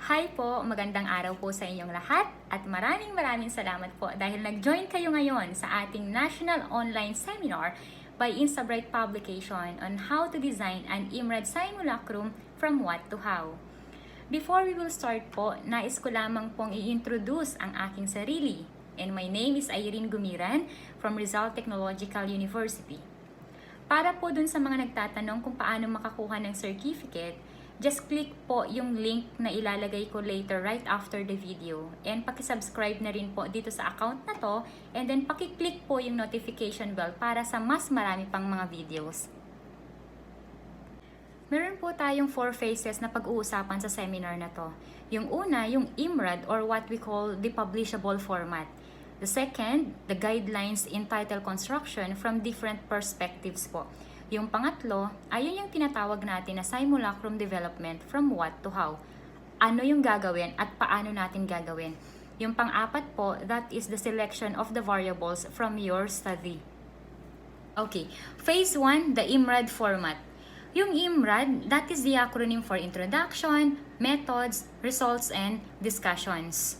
Hi po, magandang araw po sa inyong lahat at maraming salamat po dahil nag-join kayo ngayon sa ating National Online Seminar by Instabright Publication on how to design an IMRAD simulacrum from what to how. Before we will start po, nais ko lamang pong i-introduce ang aking sarili. And my name is Irene Gumiran from Rizal Technological University. Para po dun sa mga nagtatanong kung paano makakuha ng certificate, just click po yung link na ilalagay ko later right after the video. And pakisubscribe na rin po dito sa account na to. And then pakiclick po yung notification bell para sa mas marami pang mga videos. Meron po tayong 4 phases na pag-uusapan sa seminar na to. Yung una, yung IMRAD or what we call the publishable format. The second, the guidelines in title construction from different perspectives po. Yung pangatlo, ayun yung tinatawag natin na simulacrum development from what to how. Ano yung gagawin at paano natin gagawin. Yung pang-apat po, that is the selection of the variables from your study. Okay, phase 1, the IMRAD format. Yung IMRAD, that is the acronym for Introduction, Methods, Results, and Discussions.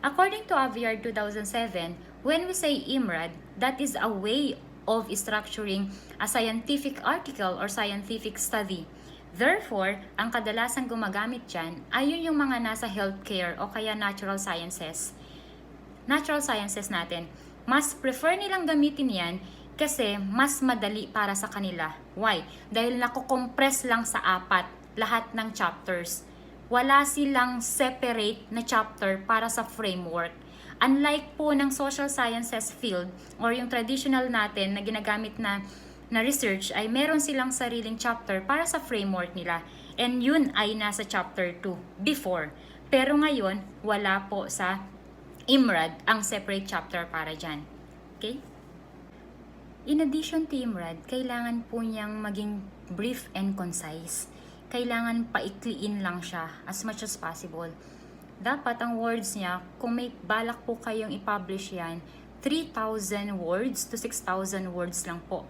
According to Aviar 2007, when we say IMRAD, that is a way of structuring a scientific article or scientific study. Therefore, ang kadalasang gumagamit dyan ay yung mga nasa healthcare o kaya natural sciences. Natural sciences natin, mas prefer nilang gamitin yan kasi mas madali para sa kanila. Why? Dahil nakukompress lang sa 4 lahat ng chapters. Wala silang separate na chapter para sa framework. Unlike po ng social sciences field or yung traditional natin na ginagamit na research ay meron silang sariling chapter para sa framework nila. And yun ay nasa chapter 2 before. Pero ngayon, wala po sa IMRAD ang separate chapter para dyan. Okay? In addition to IMRAD, kailangan po niyang maging brief and concise. Kailangan paikliin lang siya as much as possible. Dapat ang words niya, kung may balak po kayong i-publish yan, 3,000 words to 6,000 words lang po.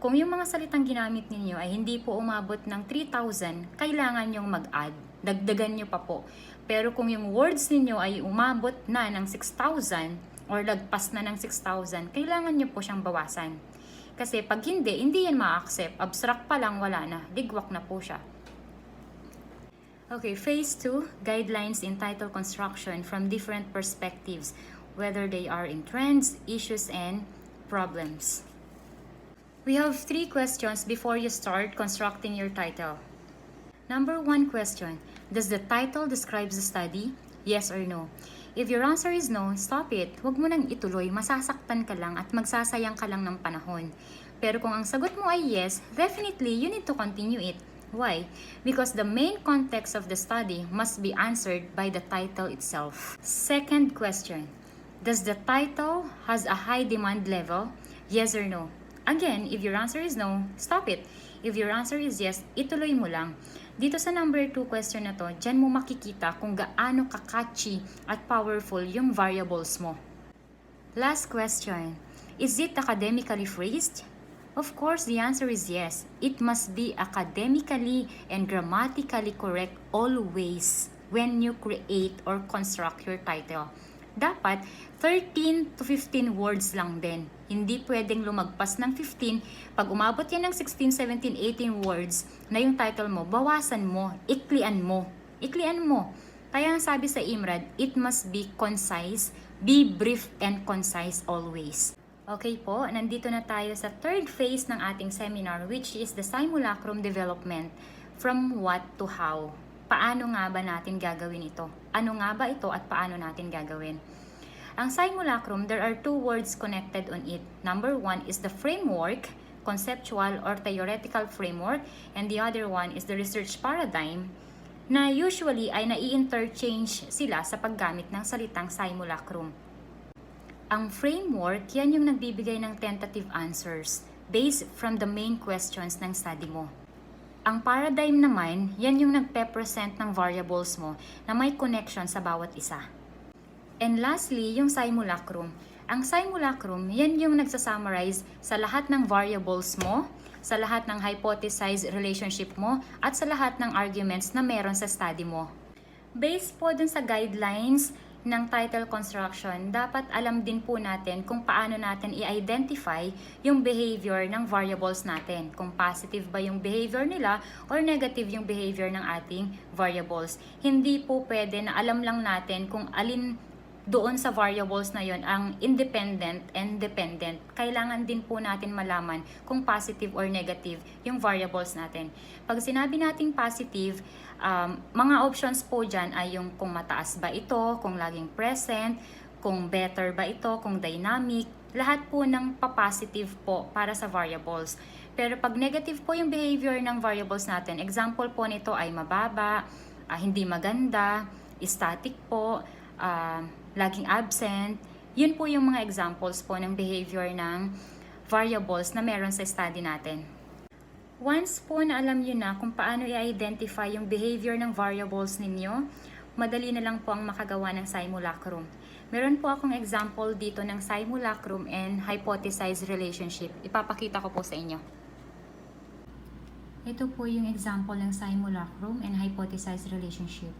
Kung yung mga salitang ginamit ninyo ay hindi po umabot ng 3,000, kailangan nyong mag-add. Dagdagan nyo pa po. Pero kung yung words ninyo ay umabot na ng 6,000 or lagpas na ng 6,000, kailangan nyo po siyang bawasan. Kasi pag hindi yan ma-accept. Abstract pa lang, wala na. Digwak na po siya. Okay, phase 2, guidelines in title construction from different perspectives, whether they are in trends, issues, and problems. We have 3 questions before you start constructing your title. Number 1 question, does the title describe the study? Yes or no? If your answer is no, stop it. Huwag mo nang ituloy, masasaktan ka lang at magsasayang ka lang ng panahon. Pero kung ang sagot mo ay yes, definitely you need to continue it. Why? Because the main context of the study must be answered by the title itself. Second question, does the title has a high demand level? Yes or no? Again, if your answer is no, stop it. If your answer is yes, ituloy mo lang. Dito sa number 2 question na to, dyan mo makikita kung gaano ka-catchy at powerful yung variables mo. Last question, is it academically phrased? Of course, the answer is yes. It must be academically and grammatically correct always when you create or construct your title. Dapat 13 to 15 words lang din. Hindi pwedeng lumagpas ng 15. Pag umabot yan ng 16, 17, 18 words na yung title mo, bawasan mo, iklian mo. Iklian mo. Kaya ang sabi sa IMRAD, it must be concise, be brief and concise always. Okay po, nandito na tayo sa 3rd phase ng ating seminar, which is the simulacrum development from what to how. Paano nga ba natin gagawin ito? Ano nga ba ito at paano natin gagawin? Ang simulacrum, there are 2 words connected on it. Number 1 is the framework, conceptual or theoretical framework, and the other one is the research paradigm, na usually ay nai-interchange sila sa paggamit ng salitang simulacrum. Ang framework, yan yung nagbibigay ng tentative answers based from the main questions ng study mo. Ang paradigm naman, yan yung nagpe-present ng variables mo na may connection sa bawat isa. And lastly, yung simulacrum. Ang simulacrum, yan yung nagsasummarize sa lahat ng variables mo, sa lahat ng hypothesized relationship mo, at sa lahat ng arguments na meron sa study mo. Based po dun sa guidelines ng title construction, dapat alam din po natin kung paano natin i-identify yung behavior ng variables natin. Kung positive ba yung behavior nila or negative yung behavior ng ating variables. Hindi po pwede na alam lang natin kung alin doon sa variables na yon ang independent and dependent. Kailangan din po natin malaman kung positive or negative yung variables natin. Pag sinabi nating positive, mga options po dyan ay yung kung mataas ba ito, kung laging present, kung better ba ito, kung dynamic, lahat po ng pa-positive po para sa variables. Pero pag negative po yung behavior ng variables natin, example po nito ay mababa, hindi maganda, static po, laging absent. Yun po yung mga examples po ng behavior ng variables na meron sa study natin. Once po na alam nyo na kung paano i-identify yung behavior ng variables ninyo, madali na lang po ang makagawa ng simulacrum. Meron po akong example dito ng simulacrum and hypothesized relationship. Ipapakita ko po sa inyo. Ito po yung example ng simulacrum and hypothesized relationship.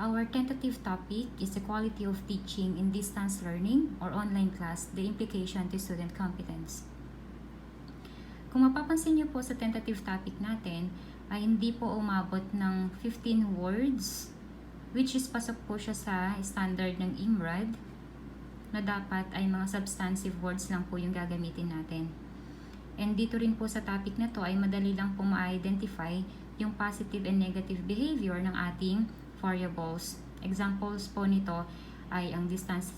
Our tentative topic is the quality of teaching in distance learning or online class, the implication to student competence. Kung mapapansin niyo po sa tentative topic natin, ay hindi po umabot ng 15 words, which is pasok po siya sa standard ng IMRAD, na dapat ay mga substantive words lang po yung gagamitin natin. And dito rin po sa topic na to ay madali lang po ma-identify yung positive and negative behavior ng ating variables. Examples po nito ay ang distance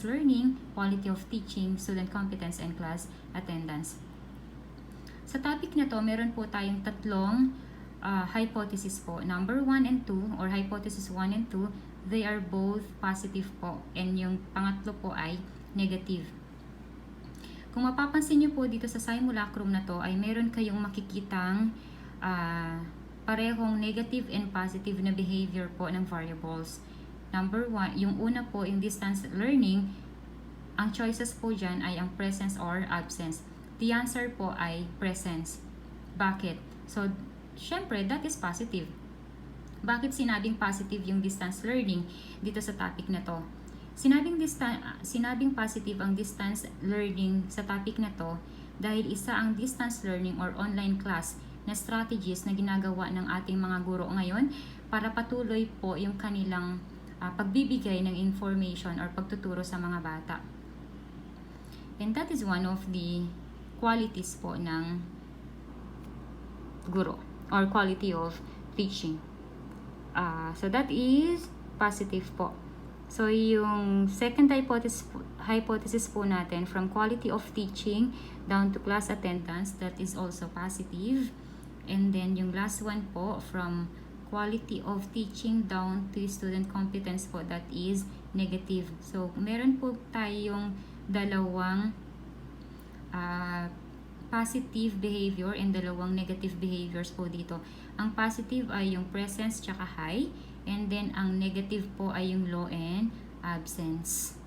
learning, quality of teaching, student competence, and class attendance. Sa topic na to, meron po tayong tatlong hypothesis po. Number 1 and 2, or hypothesis 1 and 2, they are both positive po. And yung pangatlo po ay negative. Kung mapapansin nyo po dito sa simulacrum na to, ay meron kayong makikitang parehong negative and positive na behavior po ng variables. Number 1, yung una po, yung distance learning, ang choices po dyan ay ang presence or absence. The answer po ay presence. Bakit? So, syempre, that is positive. Bakit sinabing positive yung distance learning dito sa topic na to? Sinabing positive ang distance learning sa topic na to dahil isa ang distance learning or online class na strategies na ginagawa ng ating mga guro ngayon para patuloy po yung kanilang pagbibigay ng information or pagtuturo sa mga bata. And that is one of the qualities po ng guro or quality of teaching. So that is positive po. So yung second hypothesis po natin, from quality of teaching down to class attendance, that is also positive. And then yung last one po, from quality of teaching down to student competence po, that is negative. So meron po tayong dalawang positive behavior and dalawang negative behaviors po dito. Ang positive ay yung presence tsaka high, and then ang negative po ay yung low and absence.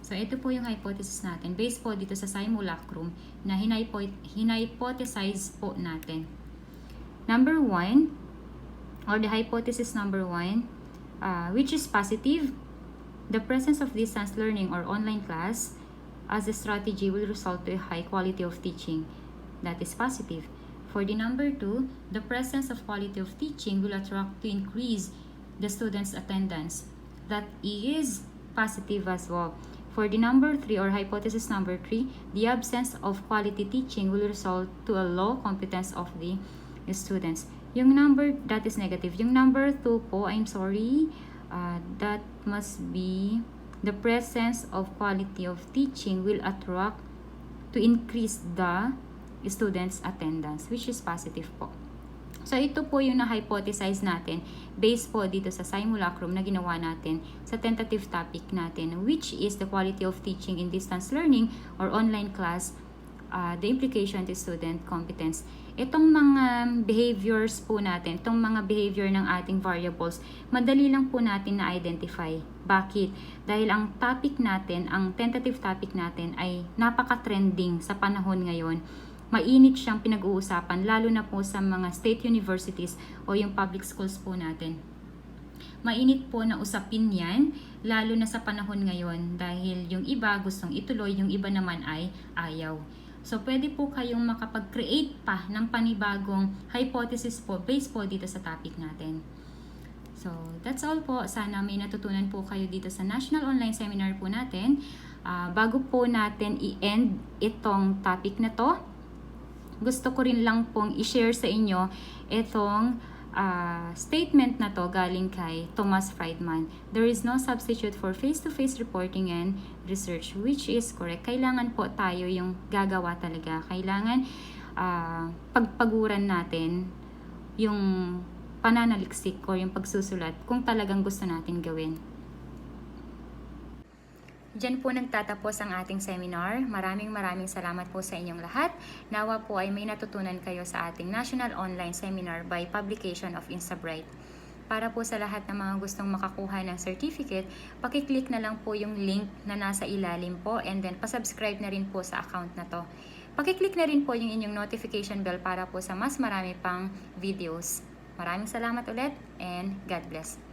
So ito po yung hypothesis natin based po dito sa simulacrum na hinhypothesize po natin. Number 1, or the hypothesis number 1, which is positive, the presence of distance learning or online class as a strategy will result to a high quality of teaching. That is positive. For the number 2, the presence of quality of teaching will attract to increase the students' attendance. That is positive as well. For the number 3, or hypothesis number 3, the absence of quality teaching will result to a low competence of the students. Yung number, that is negative. Yung number 2 po, I'm sorry, that must be the presence of quality of teaching will attract to increase the students' attendance, which is positive po. So ito po yung na-hypothesize natin based po dito sa simulacrum na ginawa natin sa tentative topic natin, which is the quality of teaching in distance learning or online class, the implication to student competence. Itong mga behaviors po natin, itong mga behavior ng ating variables, madali lang po natin na-identify. Bakit? Dahil ang topic natin, ang tentative topic natin ay napaka-trending sa panahon ngayon. Mainit siyang pinag-uusapan, lalo na po sa mga state universities o yung public schools po natin. Mainit po na usapin yan, lalo na sa panahon ngayon dahil yung iba gustong ituloy, yung iba naman ay ayaw. So, pwede po kayong makapag-create pa ng panibagong hypothesis po based po dito sa topic natin. So, that's all po. Sana may natutunan po kayo dito sa National Online Seminar po natin. Bago po natin i-end itong topic na to, gusto ko rin lang pong i-share sa inyo itong statement na to galing kay Thomas Friedman. There is no substitute for face-to-face reporting and research, which is correct. Kailangan po tayo yung gagawa talaga. Kailangan pagpaguran natin yung pananaliksik o yung pagsusulat kung talagang gusto natin gawin. Diyan po nagtatapos ang ating seminar. Maraming salamat po sa inyong lahat. Nawa po ay may natutunan kayo sa ating National Online Seminar by publication of Instabright. Para po sa lahat ng mga gustong makakuha ng certificate, pakiclick na lang po yung link na nasa ilalim po and then pasubscribe na rin po sa account na to. Pakiclick na rin po yung inyong notification bell para po sa mas marami pang videos. Maraming salamat ulit and God bless.